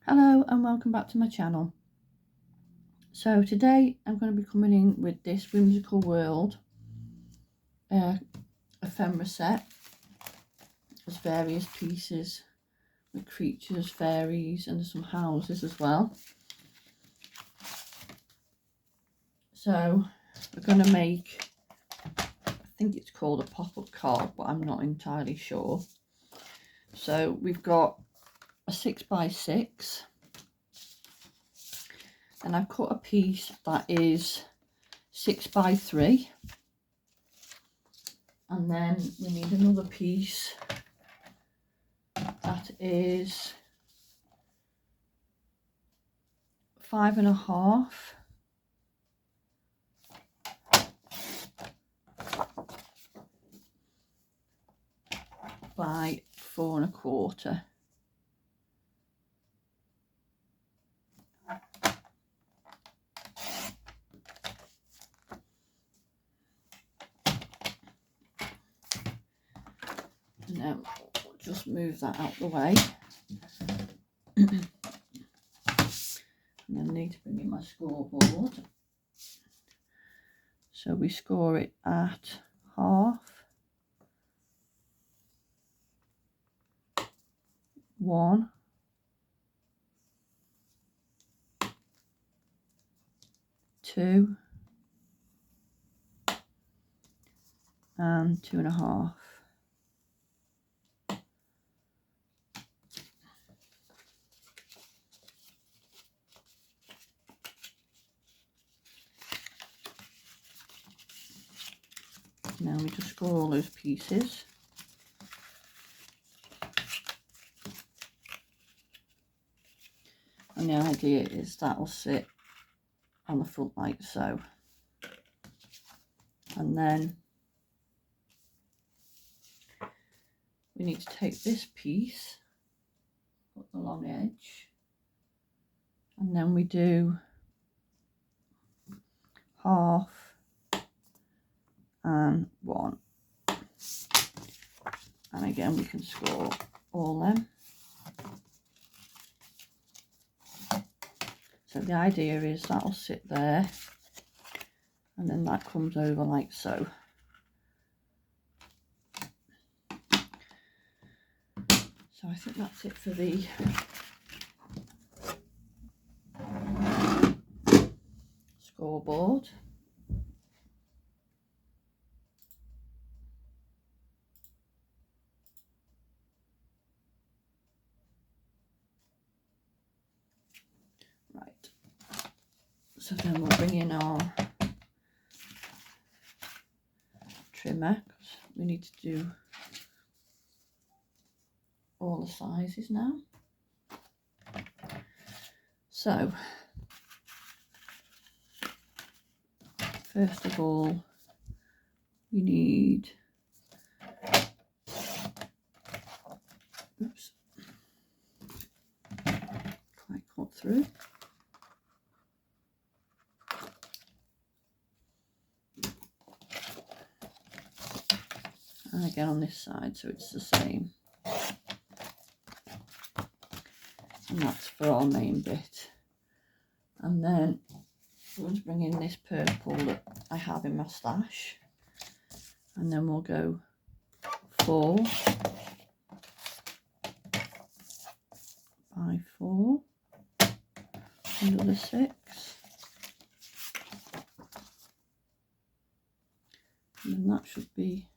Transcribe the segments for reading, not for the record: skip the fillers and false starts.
Hello and welcome back to my channel. So today I'm going to be coming in with this Whimsical World ephemera set. There's various pieces with creatures, fairies, and there's some houses as well. So we're going to make, I think it's called a pop-up card, but I'm not entirely sure. So we've got a 6x6. And I've cut a piece that is 6x3, and then we need another piece that is 5.5 by 4.25. And then we'll just move that out the way. And then I need to bring in my scoreboard. So we score it at half, 1, 2, and 2.5. Now we just score all those pieces. And the idea is that will sit on the front like so. And then we need to take this piece, put the long edge, and then we do half and 1. And again we can score all them. So the idea is that'll sit there, and then that comes over like so. So I think that's it for the scoreboard. Right. So then we'll bring in our trimmer, because we need to do all the sizes now. So first of all we need, oops, quite cut through. And again on this side, so it's the same. And that's for our main bit. And then we'll just bring in this purple that I have in my stash. And then we'll go 4 by 4, another 6. And then that should be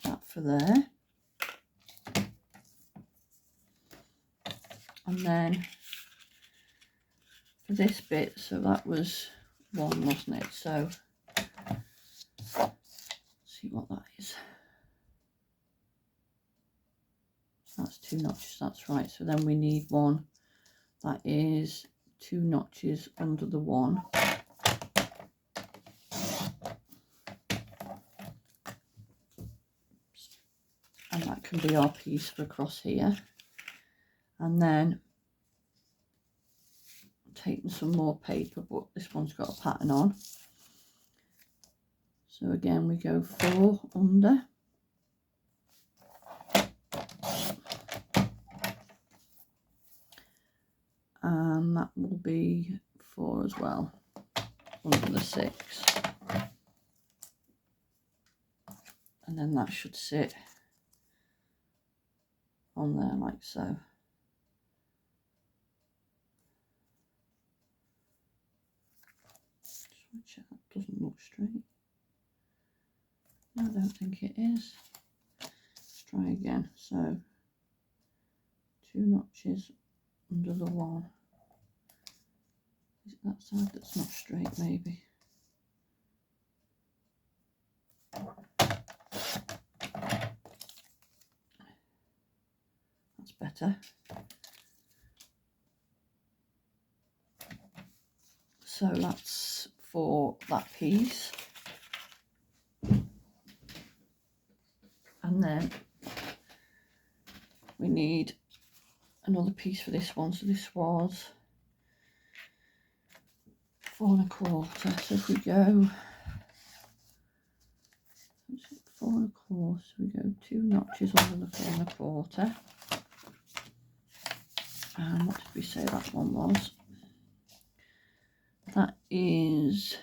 that for there. And then for this bit, so that was 1, wasn't it? So let's see what that is. That's 2 notches, that's right. So then we need one that is 2 notches under the 1. And that can be our piece for across here. And then I'm taking some more paper, but this one's got a pattern on. So again we go 4 under, and that will be 4 as well, under the 6. And then that should sit on there like so. Switch it, that doesn't look straight. No, I don't think it is. Let's try again. So 2 notches under the 1. Is it that side that's not straight, maybe? That's better. So that's for that piece. And then we need another piece for this one. So this was 4 1/4. So if we go 4 1/4, so we go 2 notches under the 4 1/4. And what did we say that one was? That is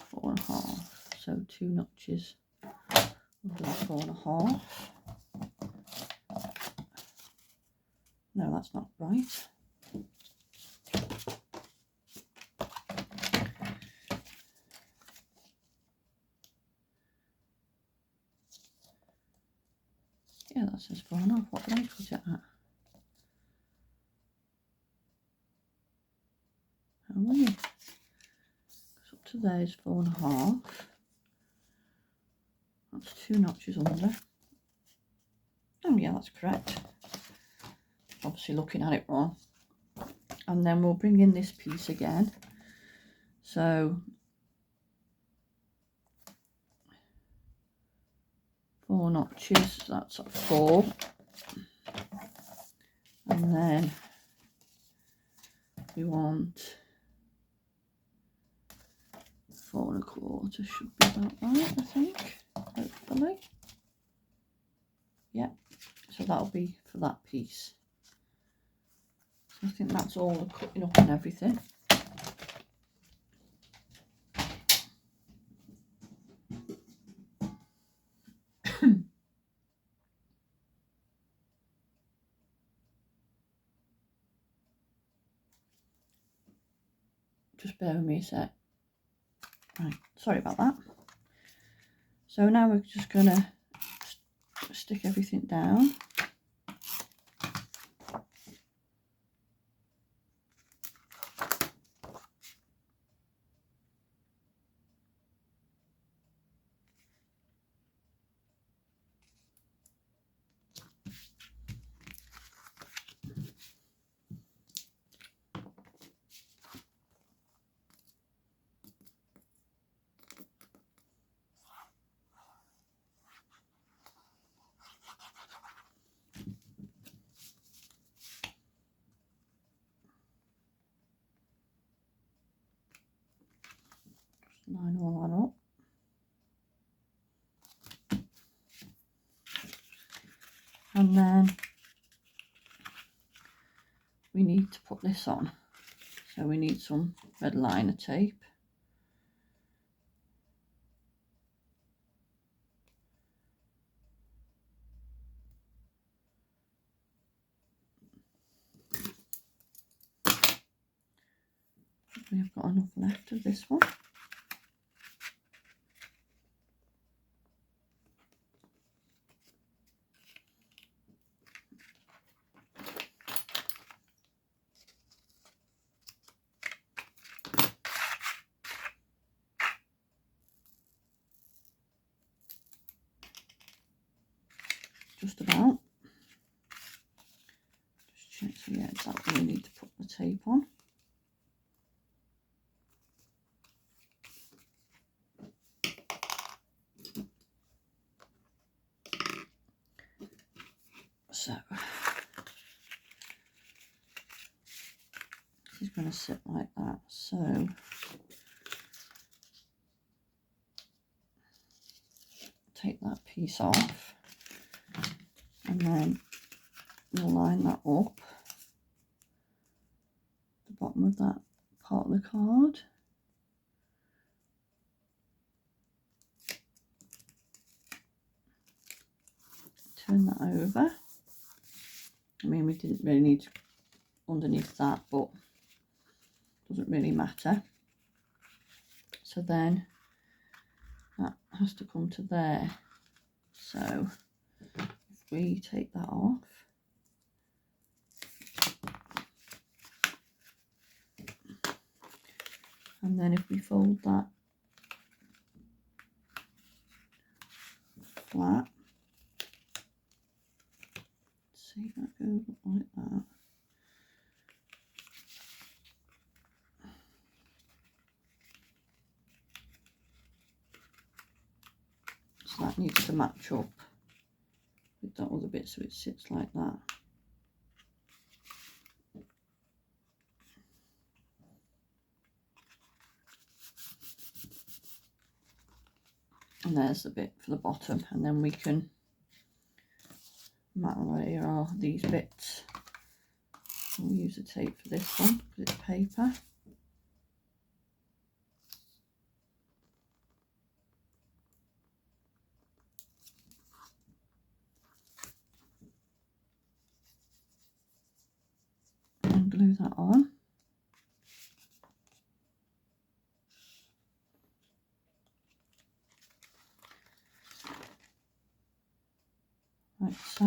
4 1/2. So 2 notches under the 4 1/2. No, that's not right. Yeah, that says 4 1/2. What did I cut it at? How many? Because up to there is 4 1/2. That's 2 notches under. Oh yeah, that's correct. Obviously looking at it wrong. And then we'll bring in this piece again. So 4 notches, that's at 4. And then we want 4 1/4, should be about right, I think, hopefully. Yep, so that'll be for that piece. So I think that's all the cutting up and everything. Just bear with me a sec. Right, sorry about that. So now we're just going to stick everything down. Line all that up. And then we need to put this on. So we need some red liner tape. We've got enough left of this one. Just about. Just check, so yeah, exactly, we need to put the tape on. So it's going to sit like that. So take that piece off, and then we'll line that up. bottom of that part of the card. Turn that over. I mean, we didn't really need underneath that, but doesn't really matter. So then that has to come to there. So if we take that off, and then if we fold that flat, see that goes like that. So that needs to match up with that other bit, so it sits like that. And there's the bit for the bottom, and then we can mat layer all these bits. We'll use the tape for this one because it's paper. And glue that on. Like so.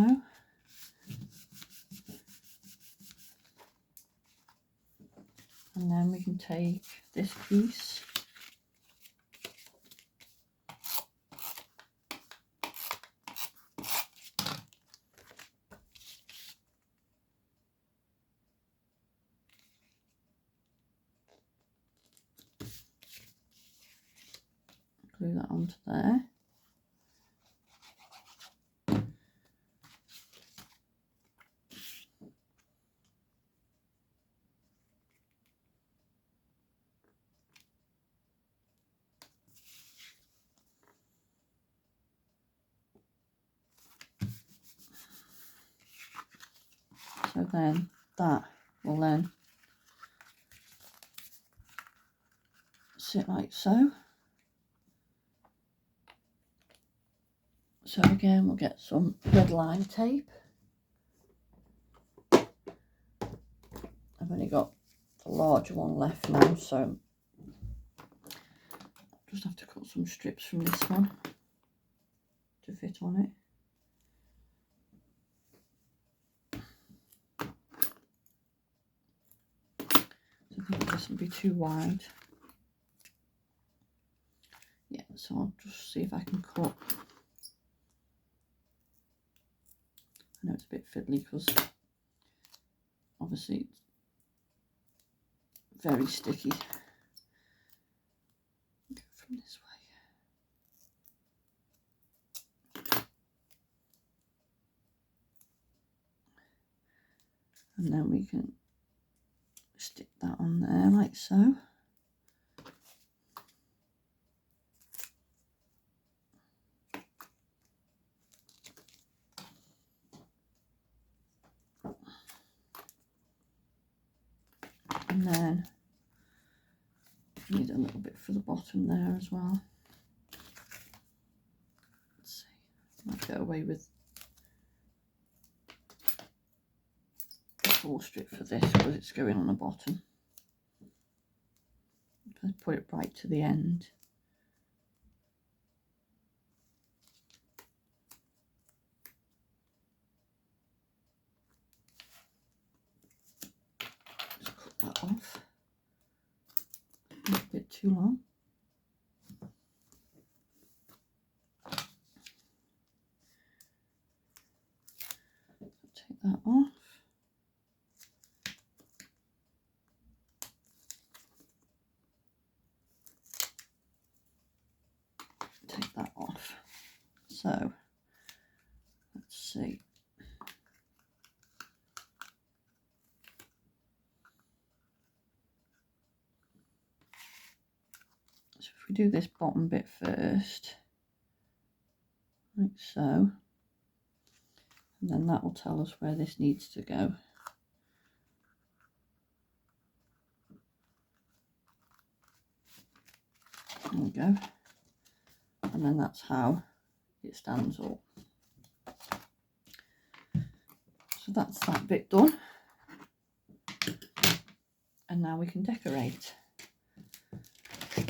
And then we can take this piece glue that onto there. So then that will then sit like so. So again, we'll get some red line tape. I've only got the larger one left now, so I'll just have to cut some strips from this one to fit on it. I think this will be too wide. Yeah, so I'll just see if I can cut. I know it's a bit fiddly because obviously it's very sticky. Go from this way. And then we can stick that on there like so. And then need a little bit for the bottom there as well. Let's see, might get away with a full strip for this because it's going on the bottom. Let's put it right to the end. Just cut that off. A bit too long. Take that off. Take that off. So let's see. So if we do this bottom bit first, like so, and then that will tell us where this needs to go. There we go. And then that's how it stands up. So that's that bit done. And now we can decorate.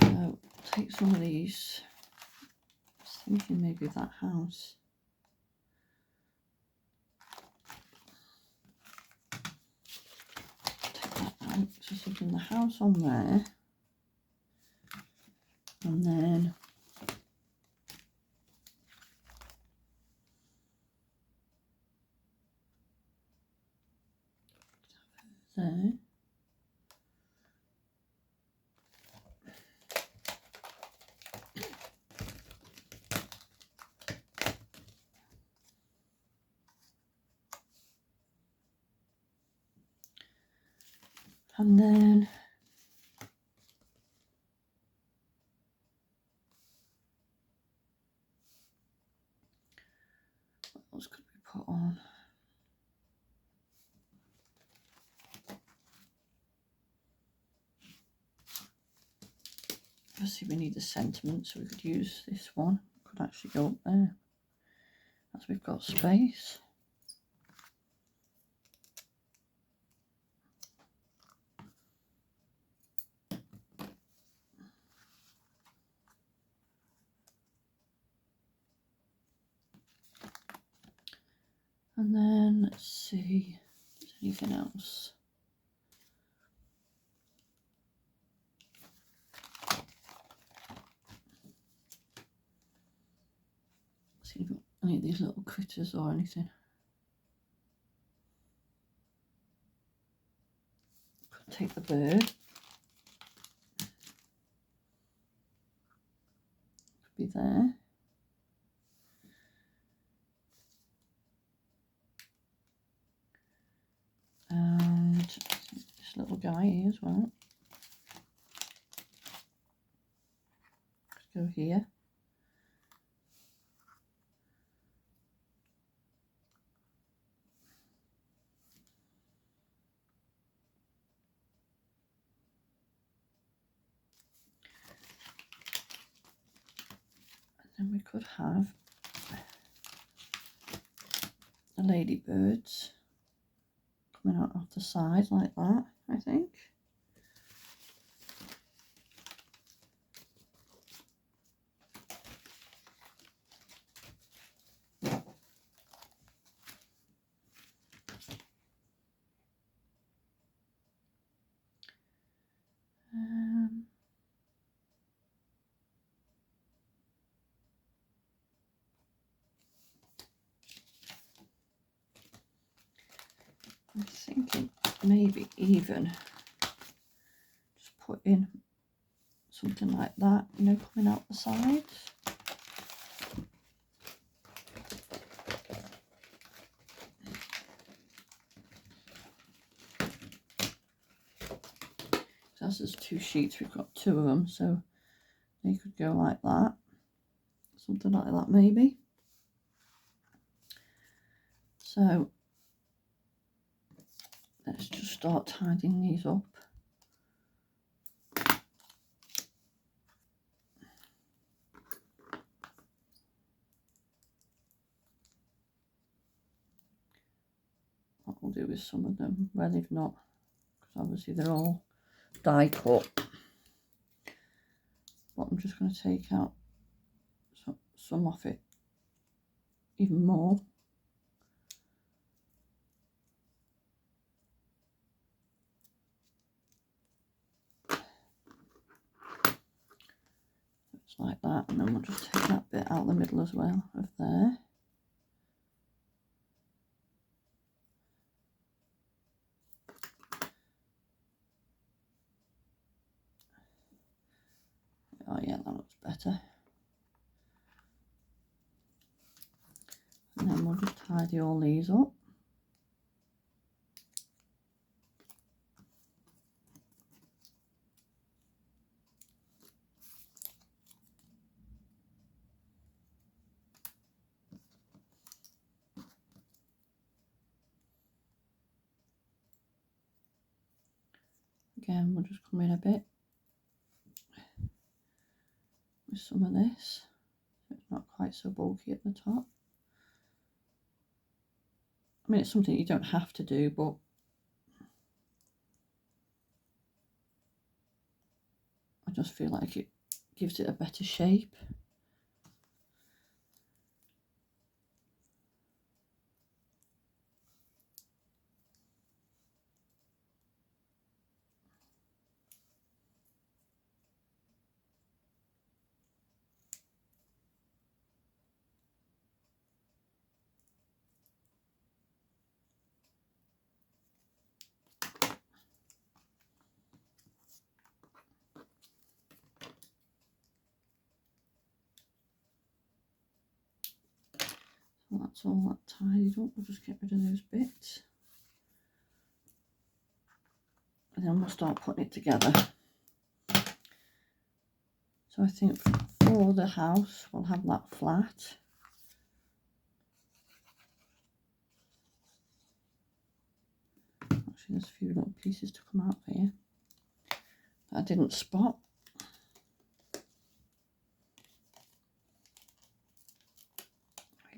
So take some of these. I was thinking maybe of that house. Take that out. So something the house on there. And then there. And then what else could we put on? Obviously we need the sentiment, so we could use this one. Could actually go up there, as we've got space. And then let's see if there's anything else. See if we've got any of these little critters or anything. Could take the bird. Could be there. And this little guy here as well. Could go here. And then we could have the ladybirds coming out of the side like that, I think. I'm thinking maybe even just put in something like that, you know, coming out the sides. So as there's two sheets, we've got two of them, so they could go like that. Something like that maybe. So let's just start tidying these up. What we'll do with some of them where they've not, because obviously they're all die cut. But I'm just going to take out some of it, even more. Like that, and then we'll just take that bit out the middle as well of there. Oh yeah, that looks better. And then we'll just tidy all these up. Again, we'll just come in a bit. with some of this, so it's not quite so bulky at the top. I mean, it's something you don't have to do, but I just feel like it gives it a better shape. So that's all that tidied up. We'll just get rid of those bits. And then we'll start putting it together. So I think for the house, we'll have that flat. Actually, there's a few little pieces to come out here that I didn't spot. There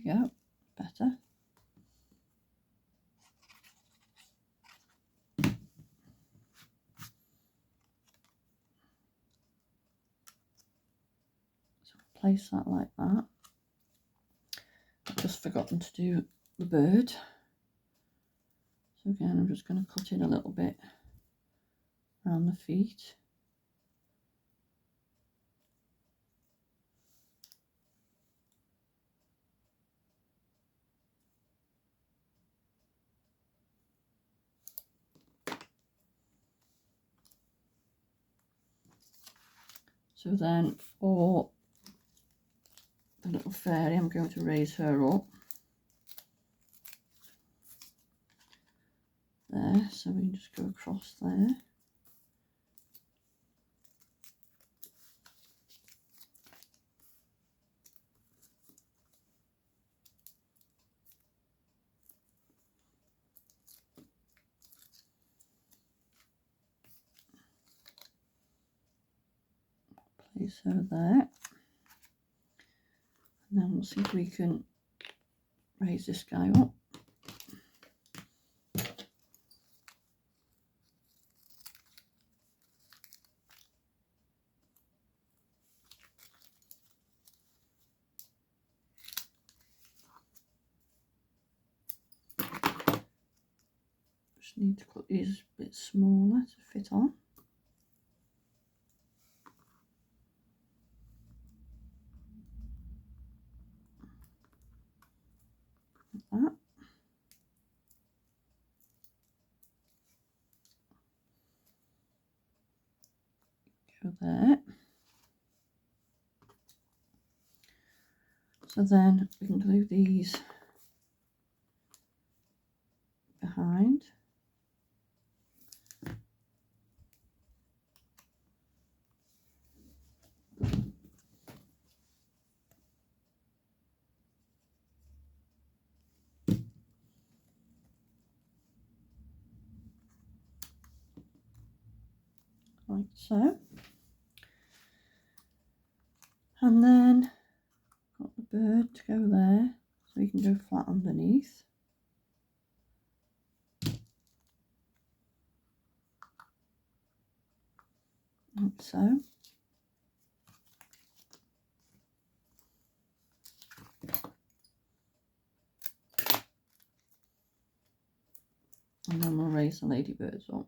we go, better. So place that like that. I've just forgotten to do the bird. So again, I'm just going to cut in a little bit around the feet. So then for the little fairy, I'm going to raise her up. There, so we can just go across there. Place her there. And then we'll see if we can raise this guy up. Just need to cut these a bit smaller to fit on. Like that. Go there. So then we can glue these behind. Like so. And then got the bird to go there, so you can go flat underneath. Like so. And then we'll raise the ladybirds up.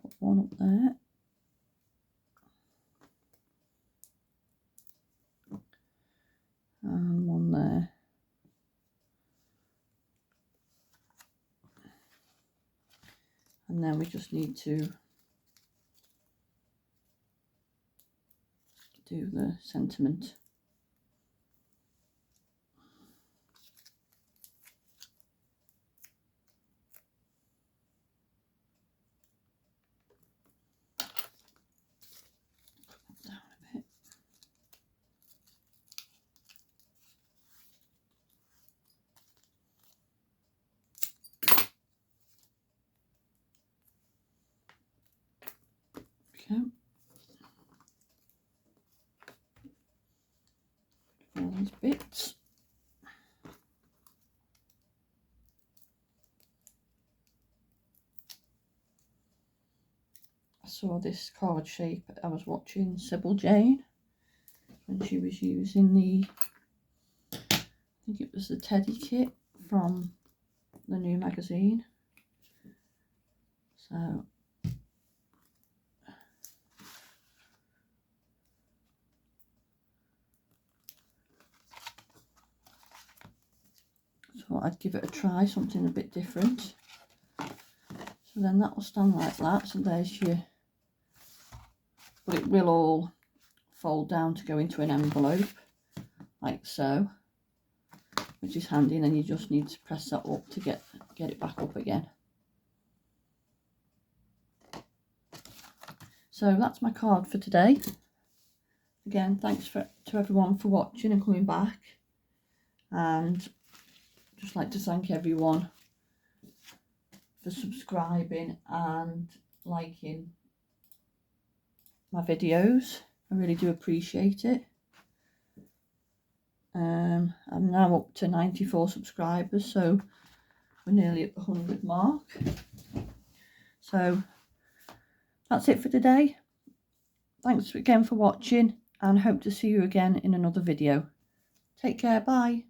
Put one up there. And one there. And then we just need to do the sentiment. Down a bit. these bits. I saw this card shape. I was watching Sybil Jane when she was using the, I think it was the Teddy kit from the new magazine. So thought I'd give it a try, something a bit different. So then that will stand like that. So there's your, but it will all fold down to go into an envelope like so, which is handy, and then you just need to press that up to get it back up again. So that's my card for today. Again, thanks to everyone for watching and coming back, and just like to thank everyone for subscribing and liking my videos. I really do appreciate it. I'm now up to 94 subscribers, so we're nearly at the 100 mark. So that's it for today. Thanks again for watching, and hope to see you again in another video. Take care, bye.